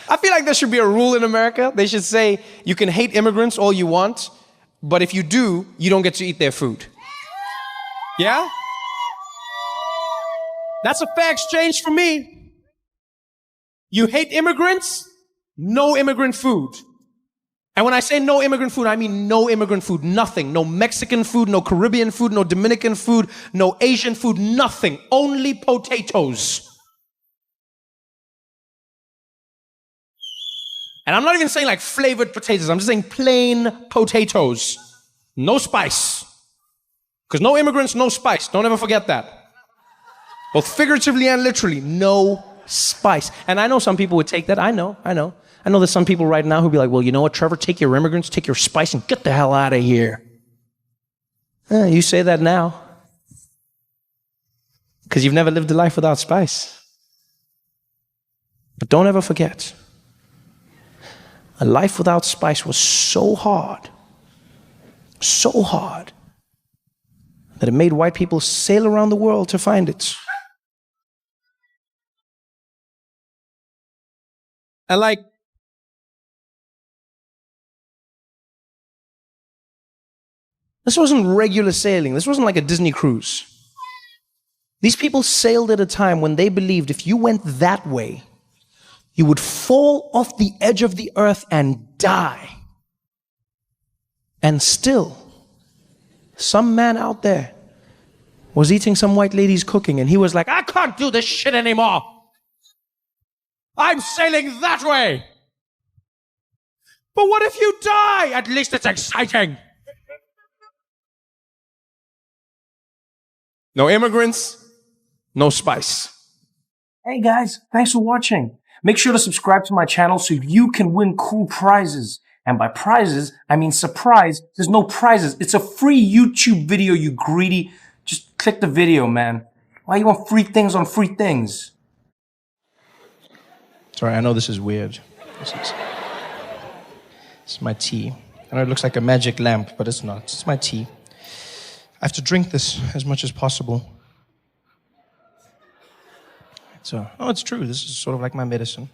I feel like there should be a rule in America. They should say you can hate immigrants all you want, but if you do, you don't get to eat their food. Yeah? That's a fair exchange for me. You hate immigrants, no immigrant food. And when I say no immigrant food, I mean no immigrant food, nothing. No Mexican food, no Caribbean food, no Dominican food, no Asian food, nothing. Only potatoes. And I'm not even saying like flavored potatoes. I'm just saying plain potatoes. No spice. Because no immigrants, no spice. Don't ever forget that. Both figuratively and literally, no spice. And I know some people would take that. I know there's some people right now who'd be like, well, you know what, Trevor, take your immigrants, take your spice, and get the hell out of here. You say that now. Because you've never lived a life without spice. But don't ever forget, a life without spice was so hard, that it made white people sail around the world to find it. And like, this wasn't regular sailing. This wasn't like a Disney cruise. These people sailed at a time when they believed if you went that way, you would fall off the edge of the earth and die. And still, some man out there was eating some white lady's cooking, and he was like, I can't do this shit anymore. I'm sailing that way. But what if you die? At least it's exciting. No immigrants, no spice. Hey guys, thanks for watching. Make sure to subscribe to my channel so you can win cool prizes. And by prizes, I mean surprise. There's no prizes. It's a free YouTube video, you greedy. Just click the video, man. Why you want free things on free things? Sorry, I know this is weird. This is my tea. I know it looks like a magic lamp, but it's not. It's my tea. I have to drink this as much as possible. So, it's true. This is sort of like my medicine.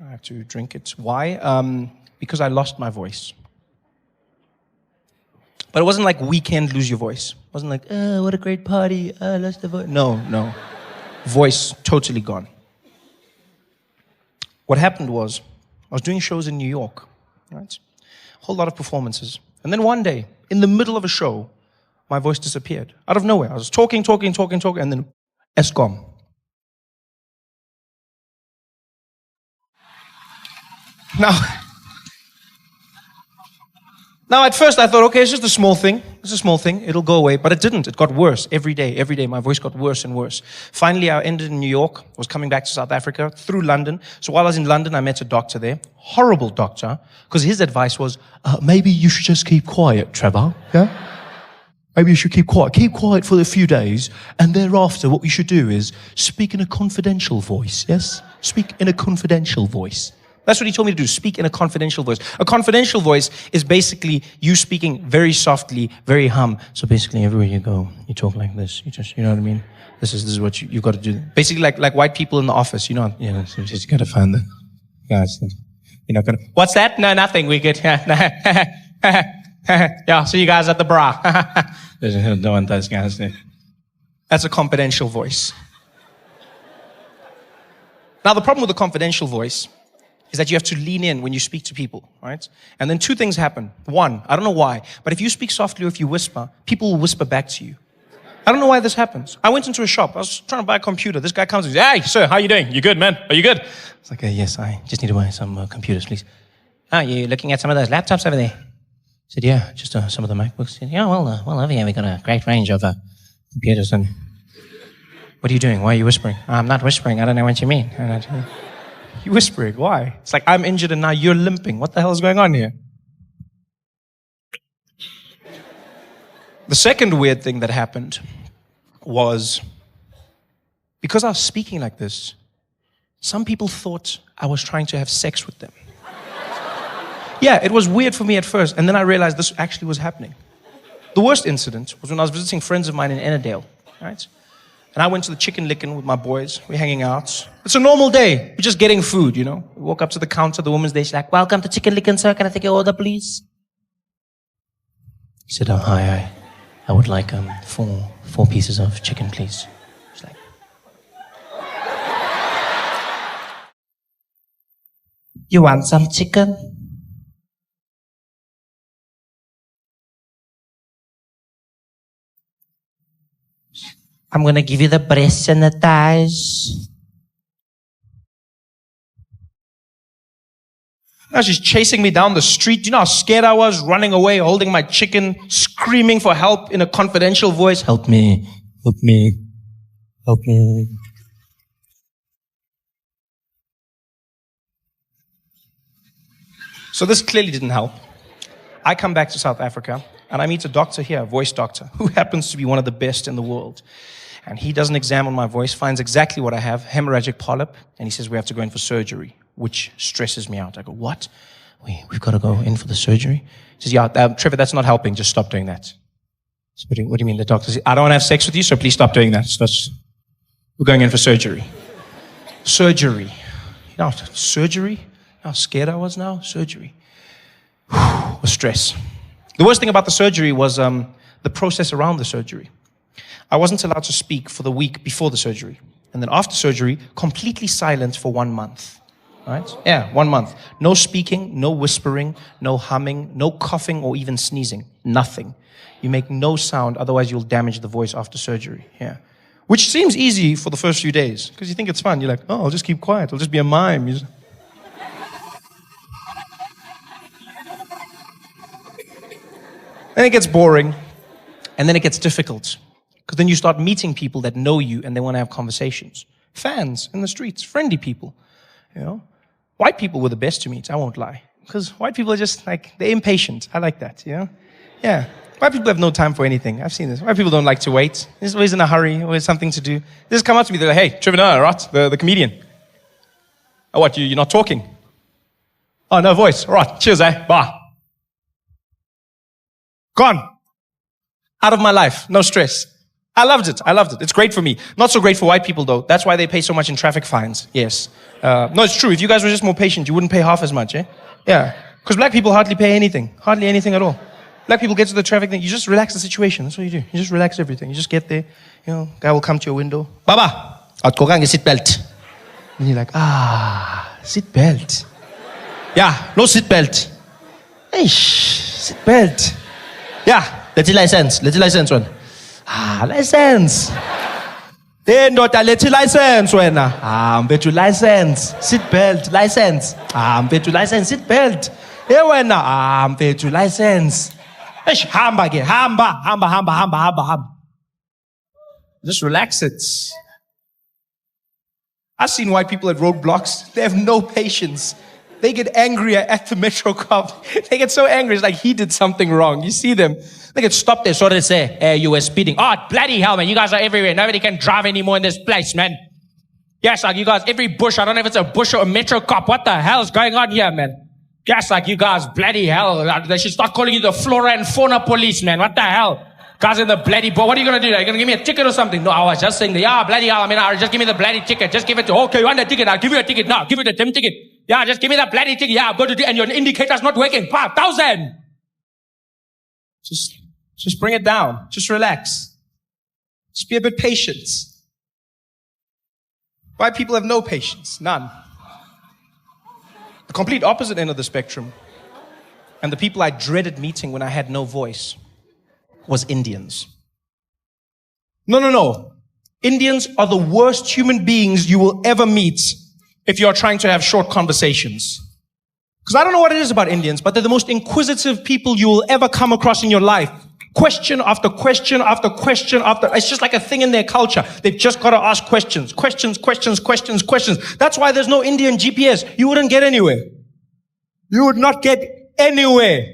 I have to drink it. Why? Because I lost my voice. But it wasn't like weekend lose your voice. It wasn't like, oh, what a great party. I lost the voice. No. Voice totally gone. What happened was, I was doing shows in New York, right? A whole lot of performances. And then one day, in the middle of a show, my voice disappeared. Out of nowhere. I was talking, and then it's gone. Now, at first I thought, okay, it's just a small thing. It's a small thing. It'll go away. But it didn't. It got worse every day. Every day, my voice got worse and worse. Finally, I ended in New York. I was coming back to South Africa through London. So while I was in London, I met a doctor there. Horrible doctor. Because his advice was, maybe you should just keep quiet, Trevor. Yeah? Maybe you should keep quiet. Keep quiet for a few days. And thereafter, what we should do is speak in a confidential voice. Yes? Speak in a confidential voice. That's what he told me to do, speak in a confidential voice. A confidential voice is basically you speaking very softly, very hum. So basically everywhere you go, you talk like this. You know what I mean? This is what you've got to do. Basically like white people in the office, you just got to find the guys. You're not going to, what's that? No, nothing. We get, yeah, see you guys at the bra. No one does, guys. That's a confidential voice. Now the problem with a confidential voice is that you have to lean in when you speak to people, right? And then two things happen. One, I don't know why, but if you speak softly or if you whisper, people will whisper back to you. I don't know why this happens. I went into a shop. I was trying to buy a computer. This guy comes and says, hey, sir, how you doing? You good, man? Are you good? It's like, yes, I just need to buy some computers, please. You looking at some of those laptops over there? I said, yeah, just some of the MacBooks. Said, yeah, well, over here we got a great range of computers. And what are you doing? Why are you whispering? I'm not whispering. I don't know what you mean. You whispering? Why? It's like I'm injured and now you're limping. What the hell is going on here? The second weird thing that happened was because I was speaking like this, some people thought I was trying to have sex with them. Yeah, it was weird for me at first, and then I realized this actually was happening. The worst incident was when I was visiting friends of mine in Ennerdale, right? And I went to the chicken licking with my boys. We're hanging out. It's a normal day. We're just getting food, you know. We walk up to the counter. The woman's there. She's like, welcome to chicken licking, sir. Can I take your order, please? He said, oh, hi. I would like four pieces of chicken, please. She's like, you want some chicken? I'm going to give you the breast and the thighs. Now she's chasing me down the street. Do you know how scared I was? Running away, holding my chicken, screaming for help in a confidential voice. Help me, help me, help me. So this clearly didn't help. I come back to South Africa and I meet a doctor here, a voice doctor, who happens to be one of the best in the world. And he does an exam on my voice, finds exactly what I have, hemorrhagic polyp, and he says we have to go in for surgery, which stresses me out. I go, what? We've got to go in for the surgery? He says, yeah, Trevor, that's not helping. Just stop doing that. So what do you mean? The doctor says, I don't want to have sex with you, so please stop doing that. We're going in for surgery. Surgery. You know, surgery? How scared I was now? Surgery. Was stress. The worst thing about the surgery was the process around the surgery. I wasn't allowed to speak for the week before the surgery. And then after surgery, completely silent for 1 month. Right? Yeah, 1 month. No speaking, no whispering, no humming, no coughing or even sneezing. Nothing. You make no sound, otherwise you'll damage the voice after surgery. Yeah. Which seems easy for the first few days, because you think it's fun. You're like, oh, I'll just keep quiet. I'll just be a mime. Then it gets boring, and then it gets difficult. Because then you start meeting people that know you and they want to have conversations. Fans in the streets, friendly people, you know. White people were the best to meet, I won't lie. Because white people are just like, they're impatient. I like that, you know. Yeah, white people have no time for anything. I've seen this. White people don't like to wait. They're always in a hurry, always something to do. They just come up to me, they're like, hey, Trevor Noah, right? The comedian. Oh, what, you're not talking? Oh, no voice. All right, cheers, bye. Gone. Out of my life, no stress. I loved it. It's great for me. Not so great for white people, though. That's why they pay so much in traffic fines. Yes. No, it's true. If you guys were just more patient, you wouldn't pay half as much, eh? Yeah. Because black people hardly pay anything. Hardly anything at all. Black people get to the traffic thing. You just relax the situation. That's what you do. You just relax everything. You just get there. You know, guy will come to your window. Baba, outkogang seat belt. And you're like, seat belt. Yeah, no seat belt. Hey, seat belt. Yeah, let's license one. License. Then not a little license when bet you license, seat belt, license. Bet you license, seat belt. Hey when bet you license. Hamba again, hamba. Just relax it. I've seen white people at roadblocks. They have no patience. They get angrier at the metro cop. They get so angry. It's like he did something wrong. You see them. They get stopped there. So they say, hey, you were speeding. Oh, bloody hell, man. You guys are everywhere. Nobody can drive anymore in this place, man. Yes, like you guys, every bush. I don't know if it's a bush or a metro cop. What the hell is going on here, man? Yes, like you guys, bloody hell. They should start calling you the flora and fauna police, man. What the hell? Guys in the bloody boat. What are you going to do? Are you going to give me a ticket or something? No, I was just saying, bloody hell. I mean, just give me the bloody ticket. Just give it to, okay, you want the ticket? I'll give you a ticket now. Give you the damn ticket. Yeah, just give me the bloody ticket. Yeah, go to and your indicator's not working. 5,000. Just bring it down. Just relax. Just be a bit patient. White people have no patience. None. The complete opposite end of the spectrum. And the people I dreaded meeting when I had no voice was Indians. No. Indians are the worst human beings you will ever meet if you're trying to have short conversations. Because I don't know what it is about Indians, but they're the most inquisitive people you will ever come across in your life. Question after question after question after. It's just like a thing in their culture. They've just got to ask questions. Questions. That's why there's no Indian GPS. You wouldn't get anywhere. You would not get anywhere.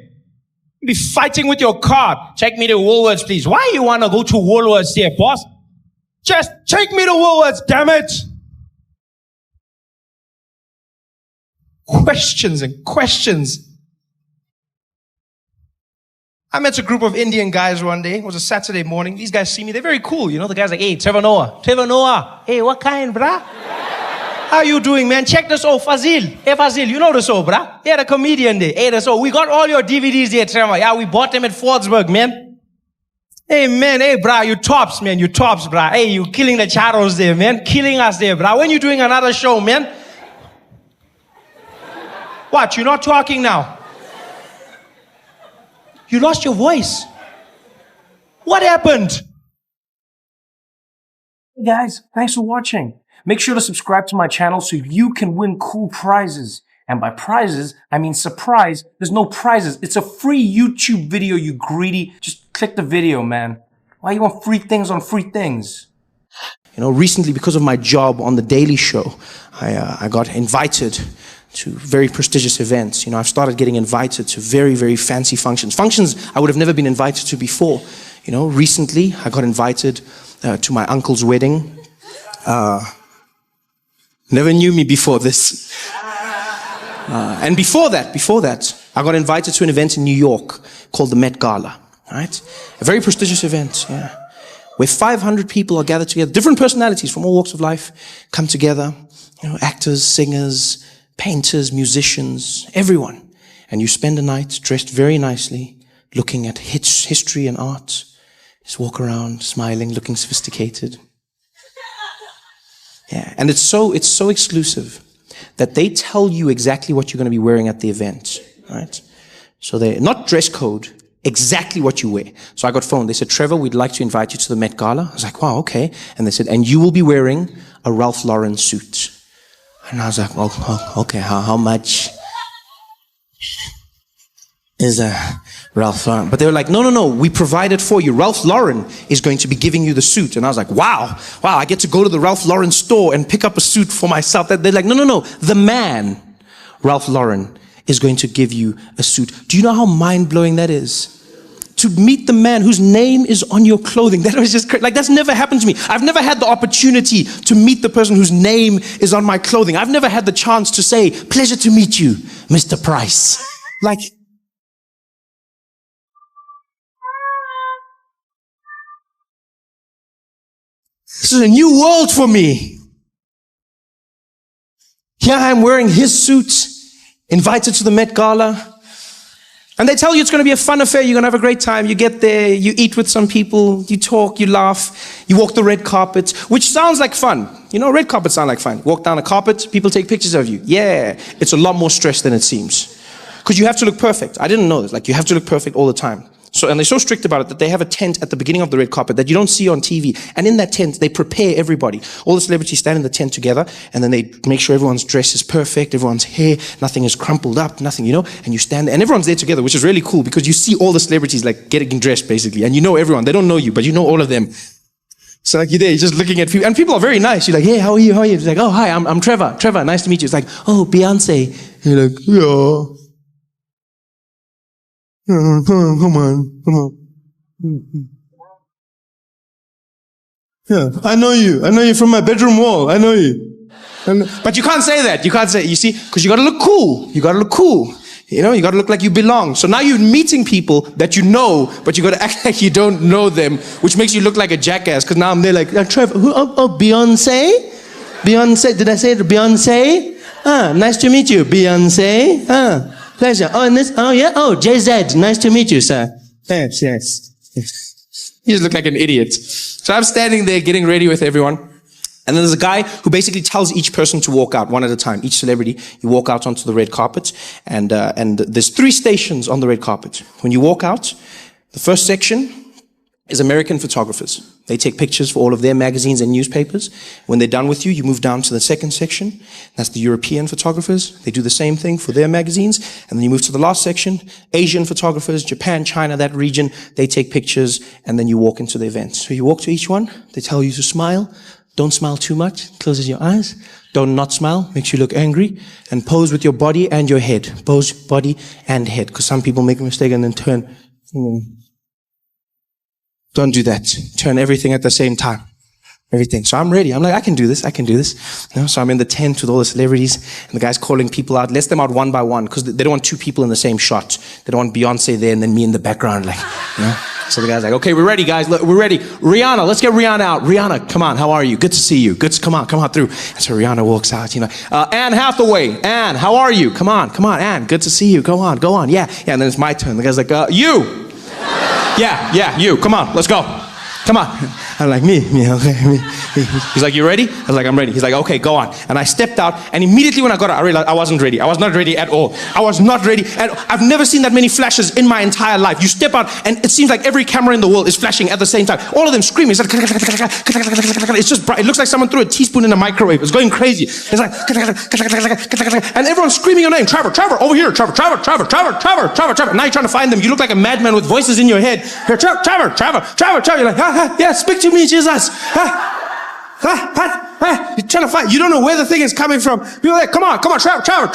You'd be fighting with your car. Take me to Woolworths, please. Why you want to go to Woolworths here, boss? Just take me to Woolworths, damn it. Questions and questions. I met a group of Indian guys one day. It was a Saturday morning. These guys see me. They're very cool. You know, the guy's like, hey, Trevor Noah. Trevor Noah. Hey, what kind, brah? How you doing, man? Check this out, Fazil. Hey, Fazil, you know this, oh, brah? Yeah, the comedian there. Hey, this, oh, we got all your DVDs there, Trevor. Yeah, we bought them at Fordsburg, man. Hey, man, hey, brah, you tops, man. You tops, brah. Hey, you killing the charos there, man. Killing us there, brah. When you doing another show, man? What, you're not talking now? You lost your voice. What happened? Hey guys, thanks for watching. Make sure to subscribe to my channel so you can win cool prizes. And by prizes, I mean surprise. There's no prizes. It's a free YouTube video, you greedy. Just click the video, man. Why you want free things on free things? You know, recently, because of my job on The Daily Show, I got invited to very prestigious events. You know, I've started getting invited to very, very fancy functions. Functions I would have never been invited to before. You know, recently I got invited to my uncle's wedding. Never knew me before this. And before that, I got invited to an event in New York called the Met Gala, right? A very prestigious event, yeah, where 500 people are gathered together. Different personalities from all walks of life come together. You know, actors, singers, painters, musicians, everyone. And you spend a night dressed very nicely, looking at history and art. Just walk around, smiling, looking sophisticated. Yeah, and it's so exclusive that they tell you exactly what you're going to be wearing at the event, right? So they're not dress code, exactly what you wear. So I got phoned. They said, Trevor, we'd like to invite you to the Met Gala. I was like, wow, okay. And they said, and you will be wearing a Ralph Lauren suit. And I was like, oh, okay, how much is a Ralph Lauren? But they were like, no, we provide it for you. Ralph Lauren is going to be giving you the suit. And I was like, wow, I get to go to the Ralph Lauren store and pick up a suit for myself. They're like, no, the man, Ralph Lauren, is going to give you a suit. Do you know how mind-blowing that is? To meet the man whose name is on your clothing. That was just crazy. Like, that's never happened to me. I've never had the opportunity to meet the person whose name is on my clothing. I've never had the chance to say, pleasure to meet you, Mr. Price. Like, this is a new world for me. Here I am wearing his suit, invited to the Met Gala. And they tell you it's going to be a fun affair. You're going to have a great time. You get there, you eat with some people, you talk, you laugh, you walk the red carpet, which sounds like fun. You know, red carpets sound like fun. Walk down a carpet, people take pictures of you. Yeah, it's a lot more stress than it seems. Because you have to look perfect. I didn't know this. Like, you have to look perfect all the time. So, and they're so strict about it that they have a tent at the beginning of the red carpet that you don't see on TV. And in that tent, they prepare everybody. All the celebrities stand in the tent together, and then they make sure everyone's dress is perfect, everyone's hair, nothing is crumpled up, nothing, you know, and you stand there, and everyone's there together, which is really cool because you see all the celebrities like getting dressed basically, and you know everyone. They don't know you, but you know all of them. So like you're there, you're just looking at people, and people are very nice. You're like, hey, how are you? It's like, oh, hi, I'm Trevor. Trevor, nice to meet you. It's like, oh, Beyonce. You're like, yeah. Come on. Yeah, I know you from my bedroom wall. I know you. But you can't say that. You can't say, you see, because you got to look cool. You know, you got to look like you belong. So now you're meeting people that you know, but you got to act like you don't know them, which makes you look like a jackass. Because now I'm there like, Trevor, Beyonce? Beyonce, did I say it? Beyonce? Nice to meet you, Beyonce. Pleasure. Oh, and this, oh yeah, oh, JZ, nice to meet you, sir. Yes. You just look like an idiot. So I'm standing there getting ready with everyone. And then there's a guy who basically tells each person to walk out one at a time. Each celebrity, you walk out onto the red carpet. And there's 3 stations on the red carpet. When you walk out, the first section is American photographers. They take pictures for all of their magazines and newspapers. When they're done with you, you move down to the second section. That's the European photographers. They do the same thing for their magazines. And then you move to the last section, Asian photographers, Japan, China, that region. They take pictures, and then you walk into the event. So you walk to each one. They tell you to smile. Don't smile too much. Closes your eyes. Don't not smile. Makes you look angry. And pose with your body and your head. Pose body and head. Because some people make a mistake and then turn. Don't do that. Turn everything at the same time. everything. So I'm ready. I'm like, I can do this. So I'm in the tent with all the celebrities, and the guy's calling people out, lets them out one by one, because they don't want two people in the same shot. They don't want Beyonce there and then me in the background, like, you know. So the guy's like, okay, we're ready, guys. Look, we're ready. Rihanna, let's get Rihanna out. Rihanna, come on. How are you? Good to see you. Come on through. And so Rihanna walks out, you know. Anne Hathaway. Anne, how are you? Come on, Anne. Good to see you. Go on. Yeah. And then it's my turn. The guy's like, you. Yeah, you. Come on, let's go. Come on. I'm like, me, okay, me. He's like, you ready? I was like, I'm ready. He's like, okay, go on. And I stepped out, and immediately when I got out, I realized I wasn't ready. I was not ready at all. I was not ready. And I've never seen that many flashes in my entire life. You step out, and it seems like every camera in the world is flashing at the same time. All of them screaming. It's like, it's just bright. It looks like someone threw a teaspoon in a microwave. It's going crazy. It's like, and everyone's screaming your name. Trevor, over here. Trevor. Now you're trying to find them. You look like a madman with voices in your head. Here, Trevor. You're like, yeah, speak to me, Jesus. You're trying to find. You don't know where the thing is coming from. You're like, come on, Trevor.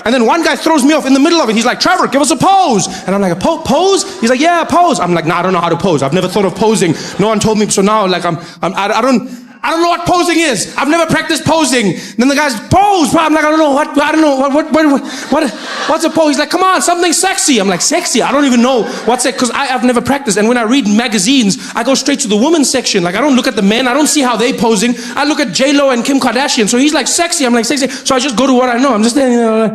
And then one guy throws me off in the middle of it. He's like, Trevor, give us a pose. And I'm like, a pose? He's like, yeah, pose. I'm like, nah, I don't know how to pose. I've never thought of posing. No one told me. So now, like, I don't know what posing is. I've never practiced posing. Then the guy's pose. I'm like, I don't know what's a pose? He's like, come on, something sexy. I'm like, sexy? I don't even know what's it, because I've never practiced. And when I read magazines, I go straight to the women's section. Like, I don't look at the men. I don't see how they posing. I look at J-Lo and Kim Kardashian. So he's like, sexy. I'm like, sexy. So I just go to what I know. I'm just standing there like,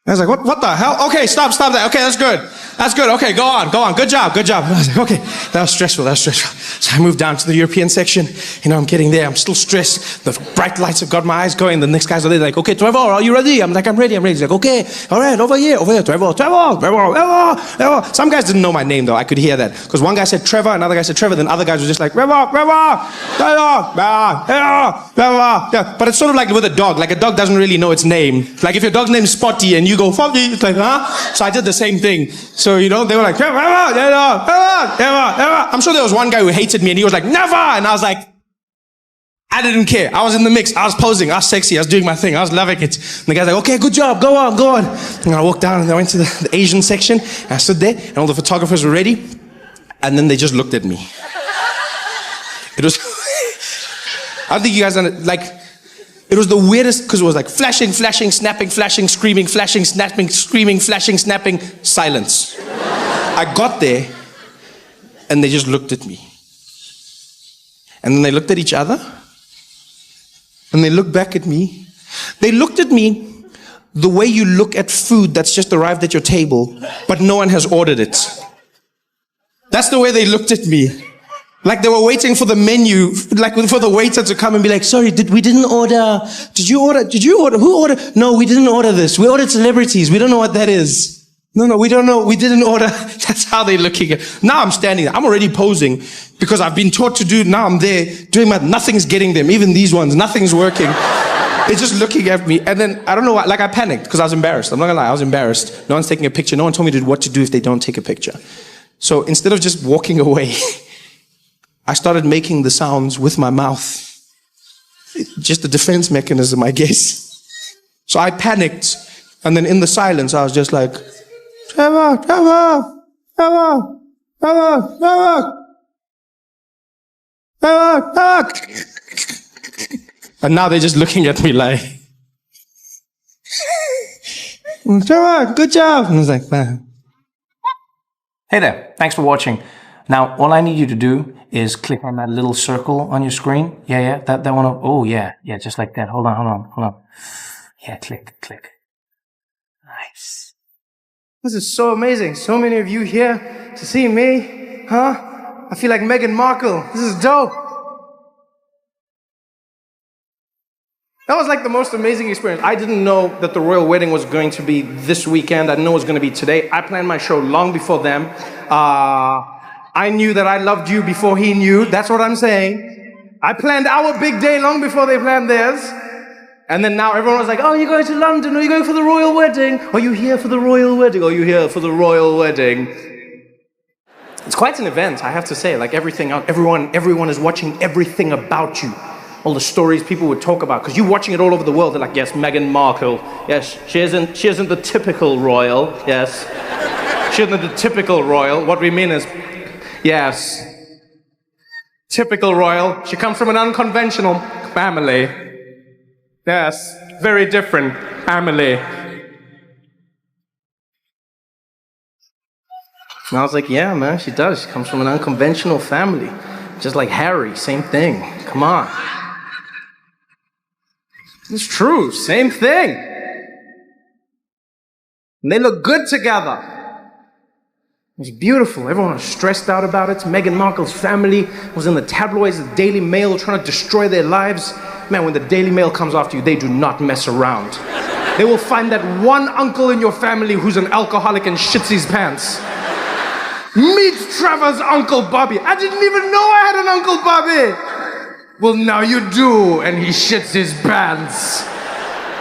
I was like, what the hell? Okay, stop that. Okay, that's good. Okay, go on. Good job. I was like, okay, that was stressful. So I moved down to the European section. You know, I'm getting there. I'm still stressed. The bright lights have got my eyes going. The next guys are there like, okay, Trevor, are you ready? I'm like, I'm ready. He's like, okay, all right, over here, Trevor. Some guys didn't know my name though. I could hear that. Because one guy said Trevor, another guy said Trevor, then other guys were just like, Trevor. Yeah. But it's sort of like with a dog. Like a dog doesn't really know its name. Like if your dog's name is Spotty and you go, Foggy, it's like, huh? So I did the same thing. So, you know, they were like, Trevor. I'm sure there was one guy who hated me and he was like, never. And I was like, I didn't care. I was in the mix. I was posing. I was sexy. I was doing my thing. I was loving it. And the guy's like, okay, good job. Go on. And I walked down and I went to the Asian section. And I stood there and all the photographers were ready. And then they just looked at me. It was, I don't think you guys, like, it was the weirdest, because it was like flashing, snapping, flashing, screaming, flashing, snapping, screaming, flashing, snapping, silence. I got there and they just looked at me. And then they looked at each other and they looked back at me. They looked at me the way you look at food that's just arrived at your table, but no one has ordered it. That's the way they looked at me. Like they were waiting for the menu, like for the waiter to come and be like, sorry, we didn't order. Did you order? Who ordered? No, we didn't order this. We ordered celebrities. We don't know what that is. No, we don't know. We didn't order. That's how they're looking at. Now I'm standing there. I'm already posing because I've been taught to do. Now I'm there doing nothing's getting them. Even these ones, nothing's working. They're just looking at me. And then I don't know why, like I panicked because I was embarrassed. I'm not gonna lie. I was embarrassed. No one's taking a picture. No one told me what to do if they don't take a picture. So instead of just walking away, I started making the sounds with my mouth. Just a defense mechanism, I guess. So I panicked. And then in the silence, I was just like, Trevor. And now they're just looking at me like, Trevor, good job. And I was like, man. Hey there, thanks for watching. Now, all I need you to do is click on that little circle on your screen. Yeah, that one. Oh, yeah, just like that. Hold on. Yeah, click. Nice. This is so amazing. So many of you here to see me, huh? I feel like Meghan Markle. This is dope. That was like the most amazing experience. I didn't know that the royal wedding was going to be this weekend. I didn't know it was going to be today. I planned my show long before them. I knew that I loved you before he knew. That's what I'm saying. I planned our big day long before they planned theirs. And then now everyone was like, oh, you're going to London. Are you going for the royal wedding? Are you here for the royal wedding? Are you here for the royal wedding? It's quite an event, I have to say. Like everything, everyone is watching everything about you. all the stories people would talk about, because you're watching it all over the world. They're like, yes, Meghan Markle. Yes, she isn't the typical royal. Yes. She isn't the typical royal. What we mean is, yes, typical royal. She comes from an unconventional family. Yes, very different family. And I was like, yeah, man, she does. She comes from an unconventional family. Just like Harry, same thing. Come on. It's true, same thing. And they look good together. It's beautiful. Everyone was stressed out about it. Meghan Markle's family was in the tabloids, the Daily Mail, trying to destroy their lives. Man, when the Daily Mail comes after you, they do not mess around. They will find that one uncle in your family who's an alcoholic and shits his pants. Meet Trevor's Uncle Bobby. I didn't even know I had an Uncle Bobby. Well, now you do, and he shits his pants.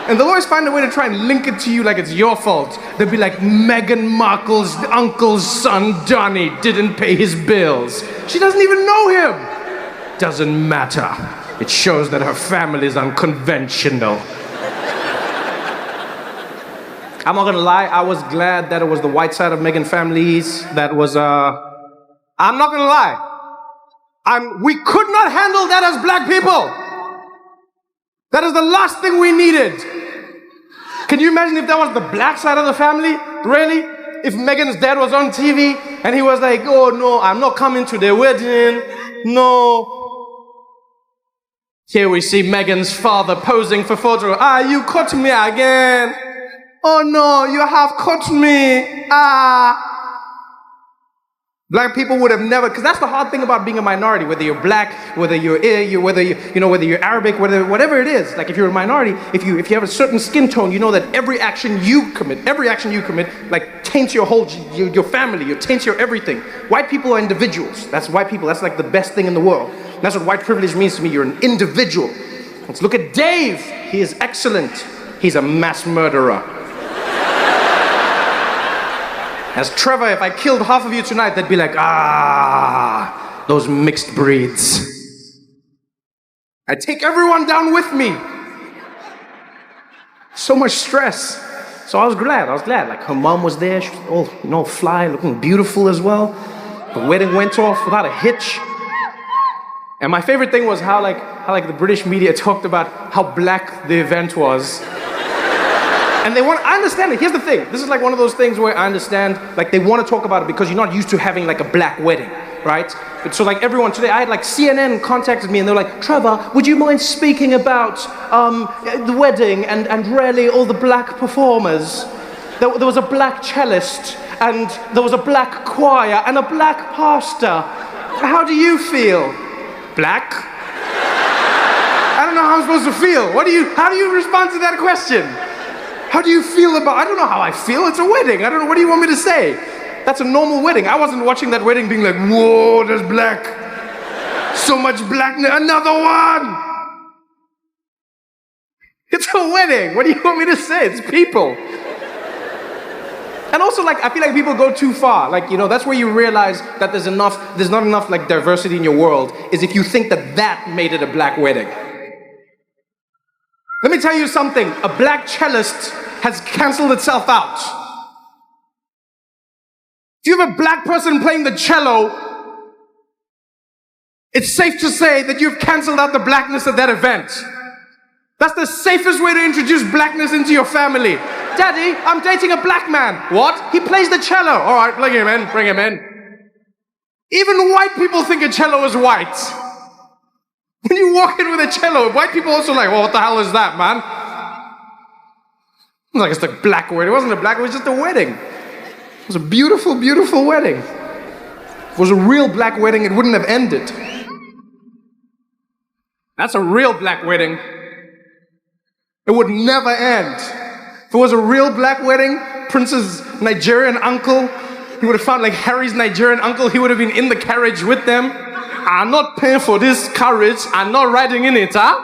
And they'll always find a way to try and link it to you like it's your fault. They'll be like, Meghan Markle's uncle's son, Donnie, didn't pay his bills. She doesn't even know him. Doesn't matter. It shows that her family is unconventional. I'm not gonna lie, I was glad that it was the white side of Meghan families that was, I'm not gonna lie. We could not handle that as black people. That is the last thing we needed. Can you imagine if that was the black side of the family? Really? If Meghan's dad was on TV and he was like, oh no, I'm not coming to their wedding. No. Here we see Meghan's father posing for photo. You caught me again. Oh no, you have caught me. Black people would have never, because that's the hard thing about being a minority, whether you're black, whether you're whether you're Arabic, whatever it is. Like if you're a minority, if you have a certain skin tone, you know that every action you commit, like taints your whole, your family, it taints your everything. White people are individuals. That's white people. That's like the best thing in the world. And that's what white privilege means to me. You're an individual. Let's look at Dave. He is excellent. He's a mass murderer. As Trevor, if I killed half of you tonight, they'd be like, those mixed breeds. I take everyone down with me. So much stress. So I was glad. Like her mom was there. She was all, fly, looking beautiful as well. The wedding went off without a hitch. And my favorite thing was how the British media talked about how black the event was. And I understand it. Here's the thing. This is like one of those things where I understand, like they want to talk about it because you're not used to having like a black wedding, right? But so like everyone today, I had like CNN contacted me and they're like, Trevor, would you mind speaking about the wedding and really all the black performers? There was a black cellist and there was a black choir and a black pastor. How do you feel? Black? I don't know how I'm supposed to feel. How do you respond to that question? How do you feel about, I don't know how I feel, it's a wedding. I don't know, what do you want me to say? That's a normal wedding. I wasn't watching that wedding being like, whoa, there's black. So much blackness, another one. It's a wedding. What do you want me to say? It's people. And also, like, I feel like people go too far. Like, that's where you realize that there's not enough like diversity in your world, is if you think that made it a black wedding. Let me tell you something, a black cellist has canceled itself out. If you have a black person playing the cello, it's safe to say that you've canceled out the blackness of that event. That's the safest way to introduce blackness into your family. Daddy, I'm dating a black man. What? He plays the cello. All right, bring him in. Even white people think a cello is white. When you walk in with a cello, white people also like, well, what the hell is that, man? It's like black wedding. It wasn't a black, it was just a wedding. It was a beautiful, beautiful wedding. If it was a real black wedding, it wouldn't have ended. That's a real black wedding. It would never end. If it was a real black wedding, Prince's Nigerian uncle, he would have found like Harry's Nigerian uncle, he would have been in the carriage with them. I'm not paying for this carriage. I'm not riding in it, huh?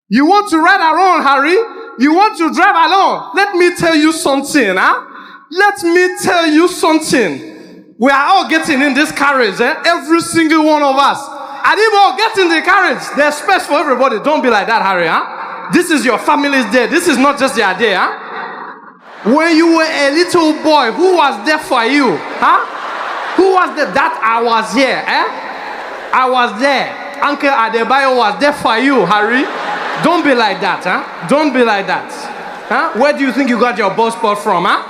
You want to ride alone, Harry? You want to drive alone? Let me tell you something, huh? Let me tell you something. We are all getting in this carriage, eh? Every single one of us. Adimo, get in the carriage. There's space for everybody. Don't be like that, Harry, huh? This is your family's day. This is not just your day, huh? When you were a little boy, who was there for you, huh? Who was there? That I was here, eh? I was there. Uncle Adebayo was there for you, Harry. Don't be like that, huh? Don't be like that. Huh? Where do you think you got your bow spot from, huh?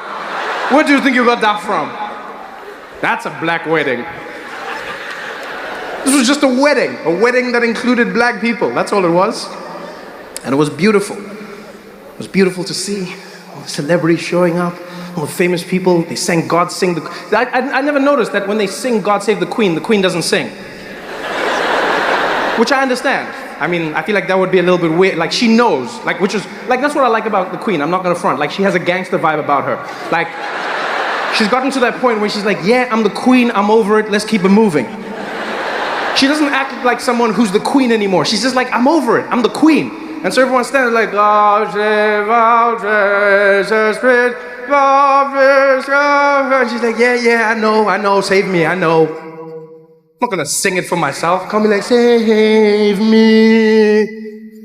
Where do you think you got that from? That's a black wedding. This was just a wedding that included black people. That's all it was. And it was beautiful. It was beautiful to see all the celebrities showing up, all the famous people. They sang God Sing the... I never noticed that when they sing God Save the Queen doesn't sing. Which I understand. I mean, I feel like that would be a little bit weird. Like, she knows. Like, which is... Like, that's what I like about the Queen. I'm not gonna front. Like, she has a gangster vibe about her. Like, she's gotten to that point where she's like, yeah, I'm the Queen, I'm over it, let's keep it moving. She doesn't act like someone who's the Queen anymore. She's just like, I'm over it, I'm the Queen. And so everyone's standing like, and she's like, yeah, I know, save me, I know. I'm not gonna sing it for myself. Come be like, save me,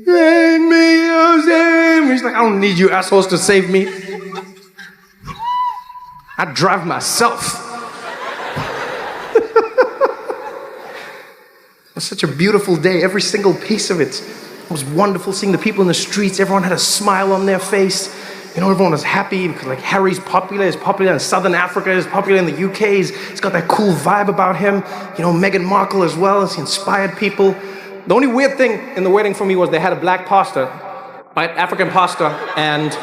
oh, save me. She's like, I don't need you assholes to save me. I drive myself. It was such a beautiful day, every single piece of it. It was wonderful seeing the people in the streets. Everyone had a smile on their face. You know, everyone was happy because, like, Harry's popular. He's popular in Southern Africa. He's popular in the UK. He's got that cool vibe about him. You know, Meghan Markle as well. He inspired people. The only weird thing in the wedding for me was they had a black pastor, right? African pastor, and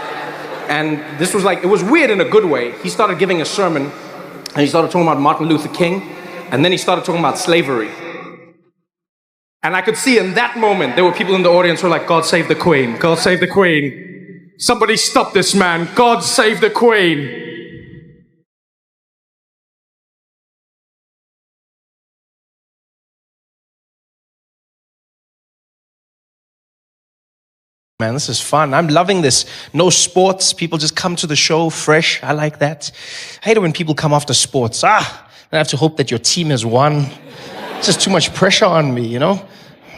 this was like, it was weird in a good way. He started giving a sermon, and he started talking about Martin Luther King, and then he started talking about slavery. And I could see in that moment, there were people in the audience who were like, God save the Queen, God save the Queen. Somebody stop this man, God save the Queen. Man, this is fun. I'm loving this. No sports. People just come to the show fresh. I like that. I hate it when people come after sports. I have to hope that your team has won. It's just too much pressure on me, you know?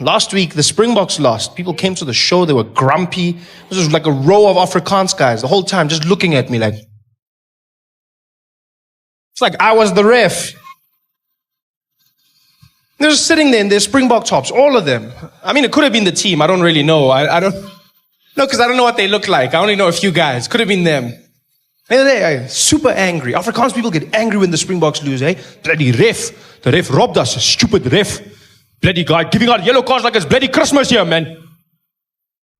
Last week, the Springboks lost. People came to the show. They were grumpy. This was like a row of Afrikaans guys the whole time just looking at me like... It's like I was the ref. They're just sitting there in their Springbok tops, all of them. I mean, it could have been the team. I don't really know. I don't... No, because I don't know what they look like. I only know a few guys. Could have been them. They're super angry. Afrikaans people get angry when the Springboks lose, eh? Bloody ref. The ref robbed us. A stupid ref. Bloody guy giving out yellow cards like it's bloody Christmas here, man.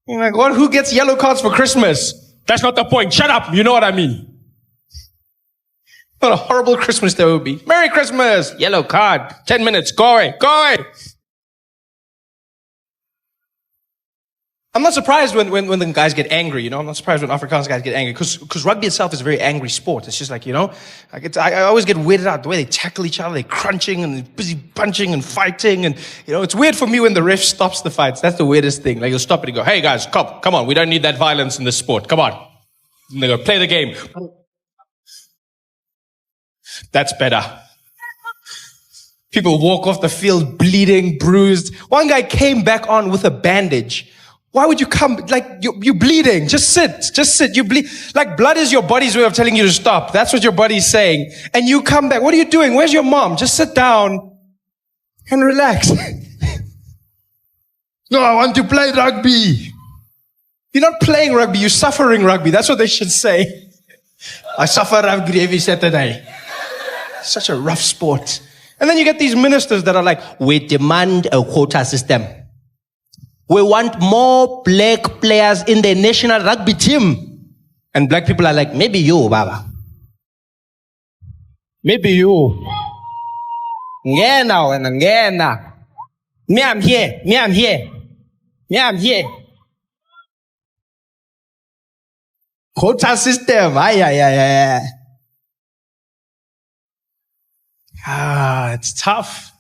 You're like, what? Who gets yellow cards for Christmas? That's not the point. Shut up. You know what I mean. What a horrible Christmas there would be. Merry Christmas. Yellow card. 10 minutes. Go away. Go away. I'm not surprised when the guys get angry, you know. I'm not surprised when Afrikaans guys get angry because rugby itself is a very angry sport. It's just like, you know, I always get weirded out the way they tackle each other. They're crunching and busy punching and fighting. And, you know, it's weird for me when the ref stops the fights. That's the weirdest thing. Like, he'll stop it and go, hey, guys, come on. We don't need that violence in this sport. Come on. And they go, play the game. That's better. People walk off the field bleeding, bruised. One guy came back on with a bandage. Why would you come? Like, you're bleeding. Just sit. You bleed. Like, blood is your body's way of telling you to stop. That's what your body's saying. And you come back. What are you doing? Where's your mom? Just sit down and relax. No, I want to play rugby. You're not playing rugby. You're suffering rugby. That's what they should say. I suffer rugby every Saturday. Such a rough sport. And then you get these ministers that are like, we demand a quota system. We want more black players in the national rugby team. And black people are like, maybe you, Baba. Maybe you. Ngena. Me, I'm here. Quota system. It's tough.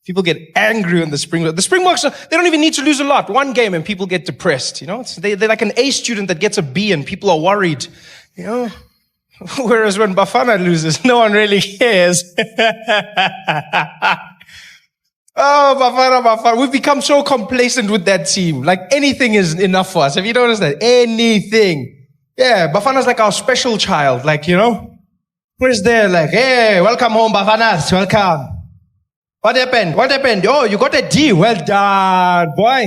People get angry when the Springboks, they don't even need to lose a lot. One game and people get depressed, you know. They're like an A student that gets a B and people are worried, you know. Whereas when Bafana loses, no one really cares. Oh, Bafana, Bafana. We've become so complacent with that team. Like anything is enough for us. Have you noticed that? Anything. Yeah, Bafana's like our special child. Like, you know, where's there? Like, hey, welcome home, Bafanas. Welcome. What happened? What happened? Oh, you got a D. Well done, boy.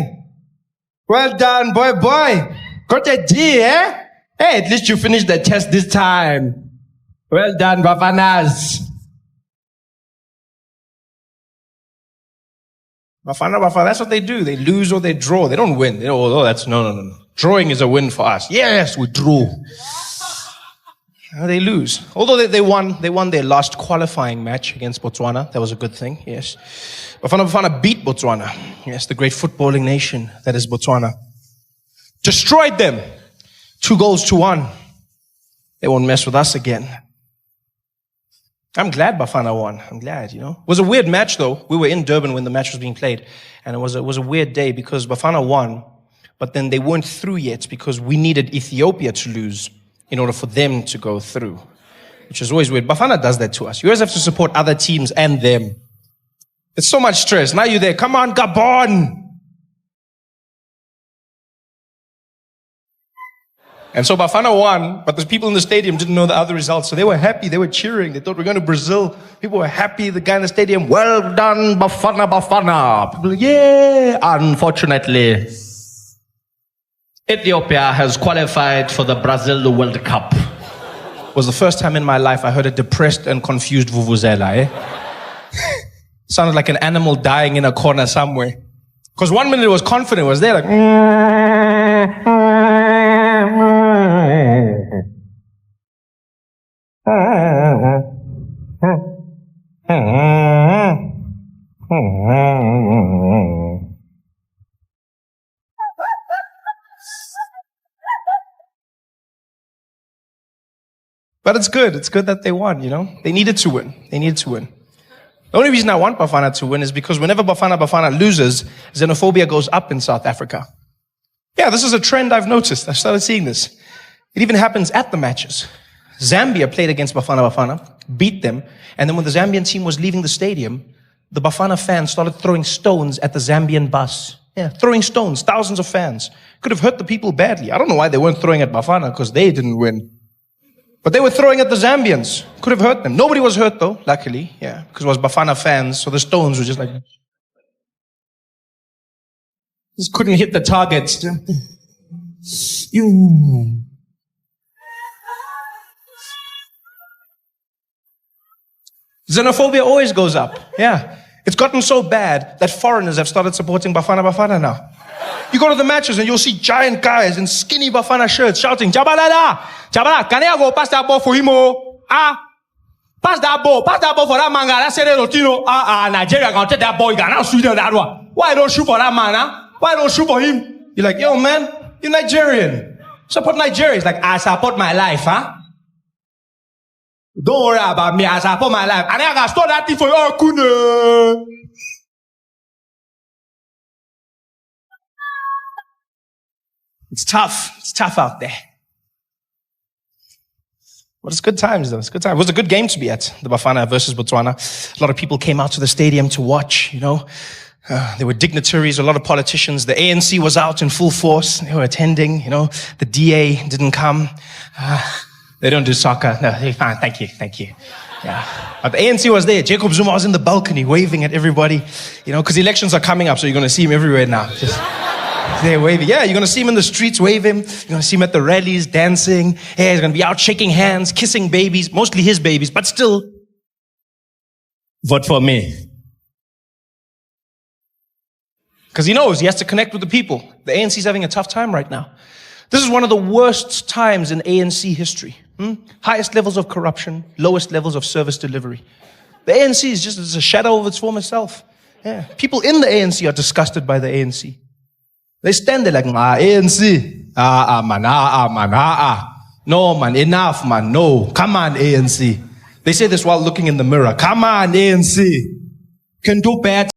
Well done, boy. Got a D, eh? Hey, at least you finished the test this time. Well done, Bafanas. Bafana, that's what they do. They lose or they draw. They don't win. No. Drawing is a win for us. Yes, we drew. They lose. Although they won their last qualifying match against Botswana. That was a good thing, yes. Bafana beat Botswana. Yes, the great footballing nation that is Botswana. Destroyed them. 2-1. They won't mess with us again. I'm glad Bafana won. I'm glad, you know. It was a weird match, though. We were in Durban when the match was being played. And it was a weird day because Bafana won, but then they weren't through yet because we needed Ethiopia to lose in order for them to go through, which is always weird. Bafana does that to us. You always have to support other teams and them. It's so much stress. Now you're there. Come on, Gabon! And so Bafana won, but the people in the stadium didn't know the other results. So they were happy. They were cheering. They thought we're going to Brazil. People were happy. The guy in the stadium, well done, Bafana. People were, yeah. Unfortunately, Ethiopia has qualified for the Brazil World Cup. It was the first time in my life I heard a depressed and confused vuvuzela, eh? Sounded like an animal dying in a corner somewhere. Because 1 minute it was confident, it was there like... But it's good. It's good that they won, you know? They needed to win. The only reason I want Bafana to win is because whenever Bafana loses, xenophobia goes up in South Africa. Yeah, this is a trend I've noticed. I started seeing this. It even happens at the matches. Zambia played against Bafana, beat them, and then when the Zambian team was leaving the stadium, the Bafana fans started throwing stones at the Zambian bus. Yeah, throwing stones, thousands of fans. Could have hurt the people badly. I don't know why they weren't throwing at Bafana, because they didn't win. But they were throwing at the Zambians. Could have hurt them. Nobody was hurt though, luckily. Yeah, because it was Bafana fans, so the stones were just like... Just couldn't hit the targets. Xenophobia always goes up. Yeah. It's gotten so bad that foreigners have started supporting Bafana now. You go to the matches and you'll see giant guys in skinny Bafana shirts shouting, Jabalala! Jabala, can I go pass that ball for him? Pass that ball for that man. That's it, Nigeria gonna take that ball. You cannot shoot that one. Why don't shoot for that man, huh? Why don't shoot for him? You're like, yo, man, you're Nigerian. Support Nigeria. It's like, I support my life, huh? Don't worry about me. I support my life. And I gotta store that thing for you. Oh, kuna. It's tough. It's tough out there. But it's good times, though. It's good times. It was a good game to be at, the Bafana versus Botswana. A lot of people came out to the stadium to watch, you know. There were dignitaries, a lot of politicians. The ANC was out in full force. They were attending, you know. The DA didn't come. They don't do soccer. No, they're fine. Thank you. Yeah. But the ANC was there. Jacob Zuma was in the balcony waving at everybody, you know, because elections are coming up, so you're going to see him everywhere now. Just there waving. Yeah, you're going to see him in the streets waving. You're going to see him at the rallies dancing. Yeah, he's going to be out shaking hands, kissing babies, mostly his babies, but still, vote for me. Because he knows he has to connect with the people. The ANC is having a tough time right now. This is one of the worst times in ANC history. Highest levels of corruption, lowest levels of service delivery. The ANC is just a shadow of its former self. Yeah. People in the ANC are disgusted by the ANC. They stand there like, ANC. Man. No, man, enough, man. No. Come on, ANC. They say this while looking in the mirror. Come on, ANC. Can do bad.